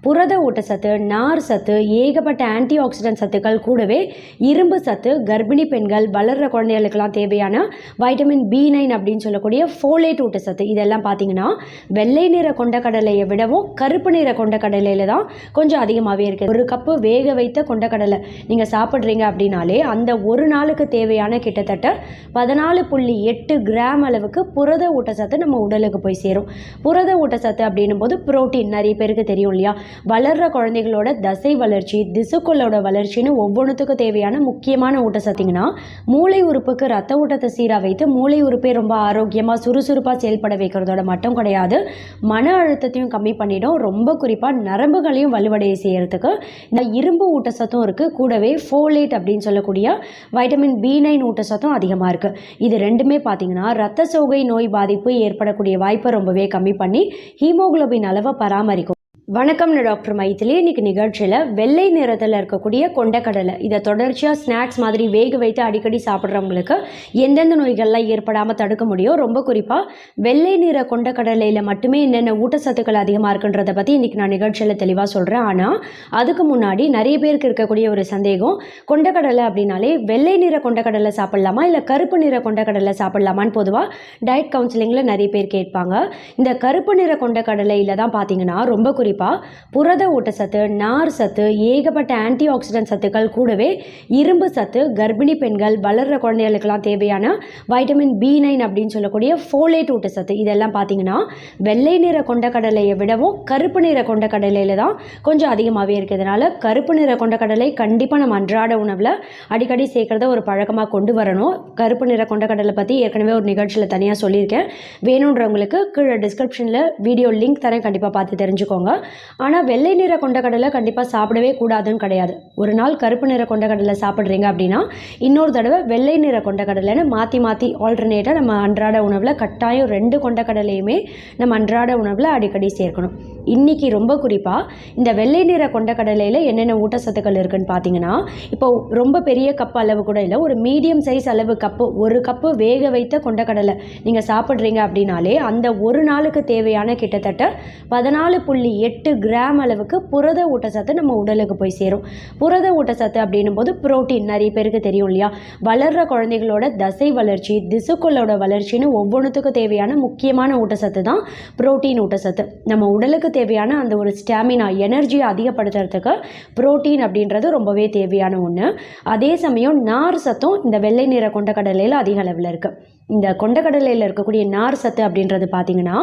புரத ஊட்டச்சத்து, நார் சத்து, ஏகப்பட்ட ஆன்டி ஆக்சிடென்ட் சத்துக்கள், கூடவே இரும்பு சத்து, கர்ப்பிணி பெண்கள், வளர்கிற குழந்தைகளுக்கெல்லாம் தேவையான வைட்டமின் B9 அப்படின்னு சொல்லக்கூடிய ஃபோலேட் ஊட்டச்சத்து, இதெல்லாம் பார்த்தீங்கன்னா வெள்ளை நிற கொண்டக்கடலையை விடவும் கருப்பு நிற கொண்டக்கடலையில் தான் கொஞ்சம் அதிகமாகவே இருக்குது. ஒரு கப்பு வேக வைத்த கொண்டக்கடலை நீங்கள் சாப்பிட்றீங்க அப்படின்னாலே அந்த ஒரு நாளுக்கு தேவையான கிட்டத்தட்ட 14.8 கிராம் அளவுக்கு புரத ஊட்டச்சத்து நம்ம உடலுக்கு போய் சேரும். புரத ஊட்டச்சத்து அப்படின்னும் போது புரோட்டீன் நிறைய பேருக்கு தெரியும் இல்லையா? வளர்கிற குழந்தைகளோட தசை வளர்ச்சி, திசுக்களோட வளர்ச்சின்னு ஒவ்வொன்றுத்துக்கும் தேவையான முக்கியமான ஊட்டச்சத்துங்கன்னா மூளை உறுப்புக்கு ரத்த ஊட்டத்தை சீராக வைத்து மூளை உறுப்பை ரொம்ப ஆரோக்கியமாக சுறுசுறுப்பாக செயல்பட வைக்கிறதோட மட்டும் கிடையாது, மன அழுத்தத்தையும் கம்மி பண்ணிடும். ரொம்ப குறிப்பாக நரம்புகளையும் வலுவடைய செய்யறதுக்கு இந்த இரும்பு ஊட்டச்சத்தும் இருக்குது. கூடவே ஃபோலேட் அப்படின்னு சொல்லக்கூடிய வைட்டமின் B9 ஊட்டச்சத்தும் அதிகமாக இருக்குது. இது ரெண்டுமே பார்த்தீங்கன்னா ரத்த சோகை நோய் பாதிப்பு ஏற்படக்கூடிய வாய்ப்பை ரொம்பவே கம்மி பண்ணி ஹீமோகுளோபின் அளவை பராமரிக்கும். வணக்கம், நான் டாக்டர் மைத்திலி. இன்னைக்கு நிகழ்ச்சியில் வெள்ளை நிறத்தில் இருக்கக்கூடிய கொண்டக்கடலை, இதை தொடர்ச்சியாக ஸ்நாக்ஸ் மாதிரி வேக வைத்து அடிக்கடி சாப்பிட்றவங்களுக்கு எந்தெந்த நோய்கள்லாம் ஏற்படாமல் தடுக்க முடியும், ரொம்ப குறிப்பாக வெள்ளை நிற கொண்டக்கடலையில் மட்டுமே என்னென்ன ஊட்டச்சத்துக்கள் அதிகமாக இருக்குன்றதை பற்றி இன்றைக்கி நான் நிகழ்ச்சியில் தெளிவாக சொல்கிறேன். ஆனால் அதுக்கு முன்னாடி நிறைய பேருக்கு இருக்கக்கூடிய ஒரு சந்தேகம், கொண்டக்கடலை அப்படின்னாலே வெள்ளை நிற கொண்டக்கடலை சாப்பிட்லாமா இல்லை கருப்பு நிற கொண்டக்கடலை சாப்பிட்லாமான்னு பொதுவாக டயட் கவுன்சிலிங்கில் நிறைய பேர் கேட்பாங்க. இந்த கருப்பு நிற கொண்டக்கடலையில் தான் பார்த்தீங்கன்னா ரொம்ப குறிப்பாக புரத ஊட்டச்சத்து, நார் சத்து, ஏகப்பட்ட ஆன்டி ஆக்சிடென்ட் சத்துக்கள், கூடவே இரும்பு சத்து, கர்ப்பிணி பெண்கள், வளர்கிற குழந்தைகளுக்கெல்லாம் தேவையான வைட்டமின் B9 அப்படின்னு சொல்லக்கூடிய ஃபோலேட் ஊட்டச்சத்து, இதெல்லாம் பார்த்தீங்கன்னா வெள்ளை நிற கொண்டக்கடலையை விடவும் கருப்பு நிற கொண்டக்கடலையில் தான் கொஞ்சம் அதிகமாகவே இருக்கிறதுனால கருப்பு நிற கொண்டக்கடலை கண்டிப்பாக நம்ம அன்றாட உணவில் அடிக்கடி சேர்க்குறத ஒரு பழக்கமாக கொண்டு வரணும். கருப்பு நிற கொண்டக்கடலை பற்றி ஏற்கனவே ஒரு நிகழ்ச்சியில் தனியாக சொல்லியிருக்கேன். வேணுன்றவங்களுக்கு கீழே டிஸ்கிரிப்ஷனில் வீடியோ லிங்க் தரேன், கண்டிப்பாக பார்த்து தெரிஞ்சுக்கோங்க. ஆனால் வெள்ளை நிற கொண்டக்கடலை கண்டிப்பாக சாப்பிடவே கூடாதுன்னு கிடையாது. ஒரு நாள் கருப்பு நிற கொண்டக்கடலை சாப்பிட்றீங்க அப்படின்னா இன்னொரு தடவை வெள்ளை நிற கொண்டக்கடலைன்னு மாற்றி ஆல்டர்னேட்டாக நம்ம அன்றாட உணவில் கட்டாயம் 2 கொண்டக்கடலையுமே நம்ம அன்றாட உணவில் அடிக்கடி சேர்க்கணும். இன்றைக்கி ரொம்ப குறிப்பாக இந்த வெள்ளை நிற கொண்டக்கடலையில் என்னென்ன ஊட்டச்சத்துக்கள் இருக்குதுன்னு பார்த்தீங்கன்னா, இப்போ ரொம்ப பெரிய கப் அளவு கூட இல்லை, ஒரு மீடியம் சைஸ் அளவு கப்பு, ஒரு கப்பு வேக வைத்த கொண்டக்கடலை நீங்கள் சாப்பிட்றீங்க அப்படின்னாலே அந்த ஒரு நாளுக்கு தேவையான கிட்டத்தட்ட 14.8 கிராம் அளவுக்கு புரத ஊட்டச்சத்து நம்ம உடலுக்கு போய் சேரும். புரத ஊட்டச்சத்து அப்படின்னும் போது புரோட்டீன் நிறைய பேருக்கு தெரியும் இல்லையா? வளர்கிற குழந்தைகளோட தசை வளர்ச்சி, திசுக்களோட வளர்ச்சின்னு ஒவ்வொன்றுத்துக்கும் தேவையான முக்கியமான ஊட்டச்சத்து தான் புரோட்டீன் ஊட்டச்சத்து. நம்ம உடலுக்கு தேவையான அந்த ஒரு ஸ்டாமினா, எனர்ஜியை அதிகப்படுத்துறதுக்கு புரோட்டீன் அப்படின்றது ரொம்பவே தேவையான ஒன்று. அதே சமயம் நார் சத்தும் இந்த வெள்ளை நிற கொண்டக்கடலையில் அதிக அளவில் இருக்குது. இந்த கொண்டக்கடலையில் இருக்கக்கூடிய நார் சத்து அப்படின்றது பார்த்திங்கன்னா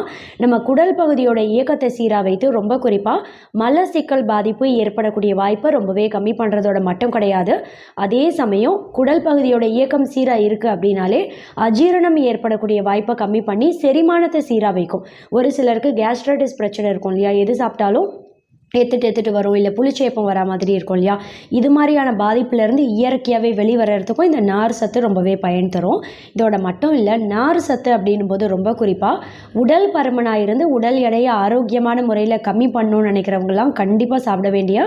நம்ம குடல் பகுதியோட இயக்கத்தை சீராக வைத்து ரொம்ப குறிப்பாக மலச்சிக்கல் பாதிப்பு ஏற்படக்கூடிய வாய்ப்பை ரொம்பவே கம்மி பண்ணுறதோட மட்டும் கிடையாது, அதே சமயம் குடல் பகுதியோட இயக்கம் சீராக இருக்குது அப்படின்னாலே அஜீரணம் ஏற்படக்கூடிய வாய்ப்பை கம்மி பண்ணி செரிமானத்தை சீராக வைக்கும். ஒரு சிலருக்கு கேஸ்ட்ரைட்டிஸ் பிரச்சனை இருக்கும் இல்லையா? எது சாப்பிட்டாலும் எடுத்துட்டு வரும், இல்லை புளிச்சேப்பம் வரா மாதிரி இருக்கும் இல்லையா? இது மாதிரியான பாதிப்புலேருந்து இயற்கையாகவே வெளிவரத்துக்கும் இந்த நார் சத்து ரொம்பவே பயன் தரும். இதோட மட்டும் இல்லை, நார் சத்து அப்படின்னும் போது ரொம்ப குறிப்பாக உடல் பருமனாக இருந்து உடல் எடையை ஆரோக்கியமான முறையில் கம்மி பண்ணணும்னு நினைக்கிறவங்களாம் கண்டிப்பாக சாப்பிட வேண்டிய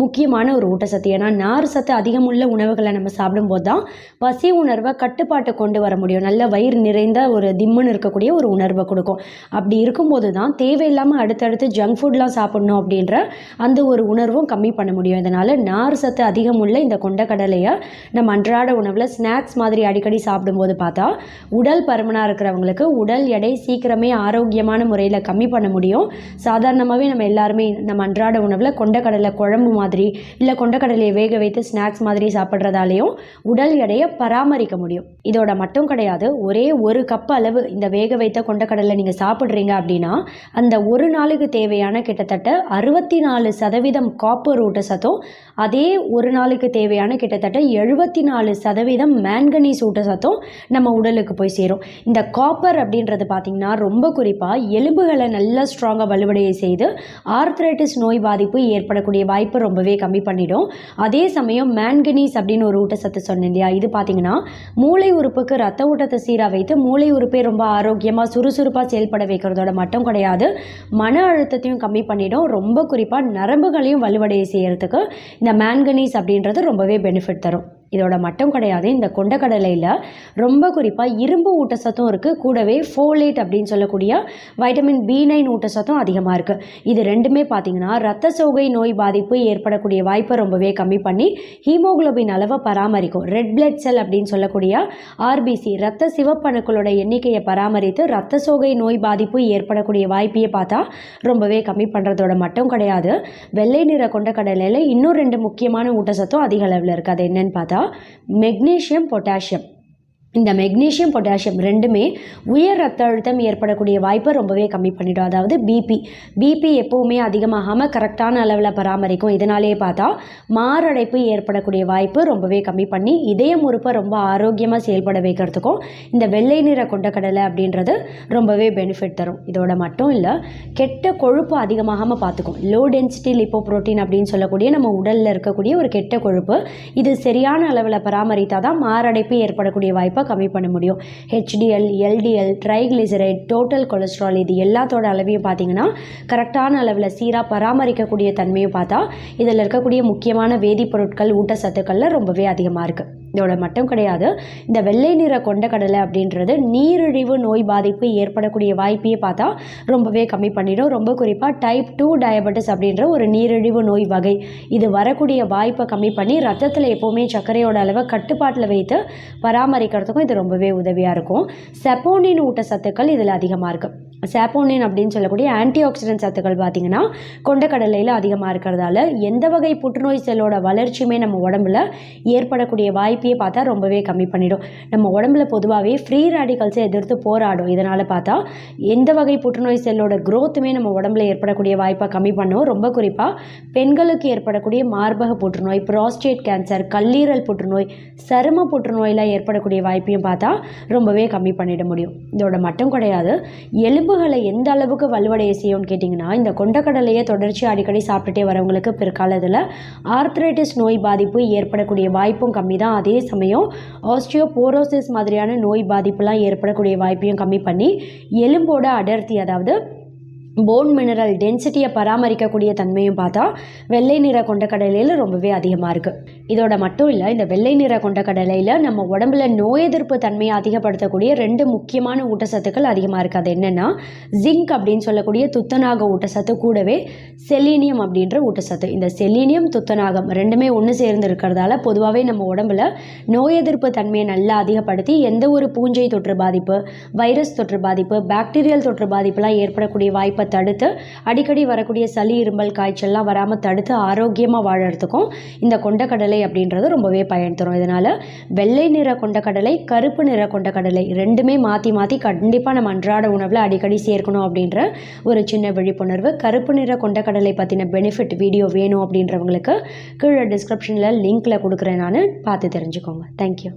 முக்கியமான ஒரு ஊட்டச்சத்து. ஏன்னா நார் சத்து அதிகமுள்ள உணவுகளை நம்ம சாப்பிடும்போது தான் பசி உணர்வை கட்டுப்பாட்டை கொண்டு வர முடியும். நல்ல வயிறு நிறைந்த ஒரு திம்முன்னு இருக்கக்கூடிய ஒரு உணர்வை கொடுக்கும். அப்படி இருக்கும்போது தான் தேவையில்லாமல் அடுத்தடுத்து ஜங்க் ஃபுட்லாம் சாப்பிடணும் அப்படின்ற அந்த ஒரு உணர்வும் கம்மி பண்ண முடியும். இதனால் நார் சத்து அதிகம் உள்ள இந்த கொண்டக்கடலையை நம்ம அன்றாட உணவில் ஸ்நாக்ஸ் மாதிரி அடிக்கடி சாப்பிடும்போது பார்த்தா உடல் பருமனாக இருக்கிறவங்களுக்கு உடல் எடை சீக்கிரமே ஆரோக்கியமான முறையில் கம்மி பண்ண முடியும். சாதாரணமாகவே நம்ம எல்லாருமே நம்ம அன்றாட உணவில் கொண்டக்கடலை குழம்பு மாதிரி இல்லை கொண்டக்கடலையை வேக வைத்து ஸ்நாக்ஸ் மாதிரி சாப்பிட்றதாலேயும் உடல் எடையை பராமரிக்க முடியும். இதோட மட்டும் கிடையாது, ஒரே ஒரு கப் அளவு இந்த வேக வைத்த கொண்டக்கடலை நீங்கள் சாப்பிட்றீங்க அப்படின்னா அந்த ஒரு நாளுக்கு தேவையான கிட்டத்தட்ட 64% காப்பர் ஊட்டச்சத்தும் அதே ஒரு நாளுக்கு தேவையான கிட்டத்தட்ட 74% மேங்கனீஸ் ஊட்டச்சத்தும் நம்ம உடலுக்கு போய் சேரும். இந்த காப்பர் அப்படின்றது பார்த்திங்கன்னா ரொம்ப குறிப்பாக எலும்புகளை நல்லா ஸ்ட்ராங்காக வலுவடைய செய்து ஆர்த்ரைட்டிஸ் நோய் பாதிப்பு ஏற்படக்கூடிய வாய்ப்பை ரொம்பவே கம்மி பண்ணிடும். அதே சமயம் மேங்கனீஸ் அப்படின்னு ஒரு ஊட்டச்சத்து சொன்னேன் இல்லையா? இது பார்த்திங்கன்னா மூளை உறுப்புக்கு ரத்த ஊட்டத்தை சீராக வைத்து மூளை உறுப்பை ரொம்ப ஆரோக்கியமாக சுறுசுறுப்பாக செயல்பட வைக்கிறதோட மட்டும் கிடையாது, மன அழுத்தத்தையும் கம்மி பண்ணிடும். ரொம்ப குறிப்பாக நரம்புகளையும் வலுவடைய செய்யறதுக்கு இந்த மேங்கனீஸ் அப்படின்றது ரொம்பவே பெனிஃபிட் தரும். இதோட மட்டும் கிடையாது, இந்த கொண்டக்கடலையில் ரொம்ப குறிப்பாக இரும்பு ஊட்டச்சத்தும் இருக்குது, கூடவே ஃபோலேட் அப்படின்னு சொல்லக்கூடிய வைட்டமின் B9 ஊட்டச்சத்தும் அதிகமாக இருக்குது. இது ரெண்டுமே பார்த்திங்கன்னா இரத்த சோகை நோய் பாதிப்பு ஏற்படக்கூடிய வாய்ப்பை ரொம்பவே கம்மி பண்ணி ஹீமோகுளோபின் அளவை பராமரிக்கும். ரெட் பிளட் செல் அப்படின்னு சொல்லக்கூடிய RBC இரத்த சிவப்பணுக்களோட எண்ணிக்கையை பராமரித்து இரத்த சோகை நோய் பாதிப்பு ஏற்படக்கூடிய வாய்ப்பையே பார்த்தா ரொம்பவே கம்மி பண்ணுறதோட மட்டும் கிடையாது, வெள்ளை நிற கொண்டக்கடலையில் இன்னும் 2 முக்கியமான ஊட்டச்சத்தும் அதிக அளவில் இருக்குது. அது என்னன்னு பார்த்தா மெக்னீசியம், பொட்டாசியம். இந்த மெக்னீசியம், பொட்டாசியம் ரெண்டுமே உயர் ரத்த அழுத்தம் ஏற்படக்கூடிய வாய்ப்பை ரொம்பவே கம்மி பண்ணிடும். அதாவது பிபி எப்போவுமே அதிகமாகாமல் கரெக்டான அளவில் பராமரிக்கும். இதனாலேயே பார்த்தா மாரடைப்பு ஏற்படக்கூடிய வாய்ப்பு ரொம்பவே கம்மி பண்ணி இதயம் உறுப்பை ரொம்ப ஆரோக்கியமாக செயல்பட வைக்கிறதுக்கும் இந்த வெள்ளை நிற கொண்டக்கடலை அப்படின்றது ரொம்பவே பெனிஃபிட் தரும். இதோட மட்டும் இல்லை, கெட்ட கொழுப்பு அதிகமாகாமல் பார்த்துக்கும். லோ டென்சிட்டி லிப்போப்ரோட்டீன் அப்படின்னு சொல்லக்கூடிய நம்ம உடலில் இருக்கக்கூடிய ஒரு கெட்ட கொழுப்பு, இது சரியான அளவில் பராமரித்தால் தான் மாரடைப்பு ஏற்படக்கூடிய வாய்ப்பு கம்மி பண்ண முடியும். HDL, LDL, triglyceride, total cholesterol இது எல்லாத்தோட அளவையும் பார்த்தீங்கன்னா கரெக்டான அளவில் சீராக பராமரிக்கக்கூடிய தன்மையும் பார்த்தா இதில் இருக்கக்கூடிய முக்கியமான வேதிப்பொருட்கள் ஊட்டச்சத்துக்களில் ரொம்பவே அதிகமாக இருக்குது. இதோட மட்டும் கிடையாது, இந்த வெள்ளை நிற கொண்டக்கடலை அப்படின்றது நீரிழிவு நோய் பாதிப்பு ஏற்படக்கூடிய வாய்ப்பையே பார்த்தா ரொம்பவே கம்மி பண்ணிடும். ரொம்ப குறிப்பாக டைப் 2 டயபெட்டிஸ் அப்படின்ற ஒரு நீரிழிவு நோய் வகை, இது வரக்கூடிய வாய்ப்பை கம்மி பண்ணி ரத்தத்தில் எப்போவுமே சர்க்கரையோட அளவை கட்டுப்பாட்டில் வைத்து பராமரிக்கிறதுக்கும் இது ரொம்பவே உதவியாக இருக்கும். செப்போனின் ஊட்டச்சத்துக்கள் இதில் அதிகமாக இருக்குது. சாப்போனின் அப்படின்னு சொல்லக்கூடிய ஆன்டி ஆக்சிடென்ட் சத்துக்கள் பார்த்திங்கன்னா கொண்டக்கடலையில் அதிகமாக இருக்கிறதால எந்த வகை புற்றுநோய் செல்லோட வளர்ச்சியுமே நம்ம உடம்புல ஏற்படக்கூடிய வாய்ப்பையே பார்த்தா ரொம்பவே கம்மி பண்ணிடும். நம்ம உடம்புல பொதுவாகவே ஃப்ரீ ரேடிக்கல்ஸை எதிர்த்து போராடும். இதனால் பார்த்தா எந்த வகை புற்றுநோய் செல்லோட க்ரோத்துமே நம்ம உடம்புல ஏற்படக்கூடிய வாய்ப்பை கம்மி பண்ணும். ரொம்ப குறிப்பாக பெண்களுக்கு ஏற்படக்கூடிய மார்பக புற்றுநோய், ப்ராஸ்டேட் கேன்சர், கல்லீரல் புற்றுநோய், சரும புற்றுநோயில் ஏற்படக்கூடிய வாய்ப்பையும் பார்த்தா ரொம்பவே கம்மி பண்ணிட முடியும். இதோட மட்டும் கிடையாது, எலும்புகளை எந்த அளவுக்கு வலுவடைய செய்யும்னு கேட்டிங்கன்னா, இந்த கொண்டக்கடலையை தொடர்ச்சி அடிக்கடி சாப்பிட்டுட்டே வரவங்களுக்கு பிற்காலத்தில் ஆர்த்ரைட்டிஸ் நோய் பாதிப்பு ஏற்படக்கூடிய வாய்ப்பும் கம்மி தான். அதே சமயம் ஆஸ்டியோபோரோசிஸ் மாதிரியான நோய் பாதிப்புலாம் ஏற்படக்கூடிய வாய்ப்பையும் கம்மி பண்ணி எலும்போட அடர்த்தி, அதாவது போன் மினரல் டென்சிட்டியை பராமரிக்கக்கூடிய தன்மையும் பார்த்தா வெள்ளை நிற கொண்டக்கடலையில் ரொம்பவே அதிகமாக இருக்குது. இதோட மட்டும் இல்லை, இந்த வெள்ளை நிற கொண்டக்கடலையில் நம்ம உடம்புல நோய் எதிர்ப்பு தன்மையை அதிகப்படுத்தக்கூடிய 2 முக்கியமான ஊட்டச்சத்துக்கள் அதிகமாக இருக்குது. அது என்னென்னா ஜிங்க் அப்படின்னு சொல்லக்கூடிய துத்தநாக ஊட்டச்சத்து, கூடவே செலீனியம் அப்படின்ற ஊட்டச்சத்து. இந்த செலீனியம், துத்தநாகம் ரெண்டுமே ஒன்று சேர்ந்து இருக்கிறதால பொதுவாகவே நம்ம உடம்புல நோய் எதிர்ப்பு தன்மையை நல்லா அதிகப்படுத்தி எந்த ஒரு பூஞ்சை தொற்று பாதிப்பு, வைரஸ் தொற்று பாதிப்பு, பாக்டீரியல் தொற்று பாதிப்புலாம் ஏற்படக்கூடிய வாய்ப்பை தடுத்து அடிக்கடி வரக்கூடிய சளி, இருமல், காய்ச்சல்லாம் வராமல் தடுத்து ஆரோக்கியமாக வாழறதுக்கும் இந்த கொண்டக்கடலை அப்படின்றது ரொம்பவே பயன் தரும். இதனால் வெள்ளை நிற கொண்டக்கடலை, கருப்பு நிற கொண்டக்கடலை ரெண்டுமே மாற்றி மாற்றி கண்டிப்பாக நம்ம அன்றாட உணவில் அடிக்கடி சேர்க்கணும் அப்படின்ற ஒரு சின்ன விழிப்புணர்வு. கருப்பு நிற கொண்டக்கடலை பற்றின பெனிஃபிட் வீடியோ வேணும் அப்படின்றவங்களுக்கு கீழே டிஸ்கிரிப்ஷனில் லிங்க்கில் கொடுக்குறேன், நான் பார்த்து தெரிஞ்சுக்கோங்க. தேங்க்யூ.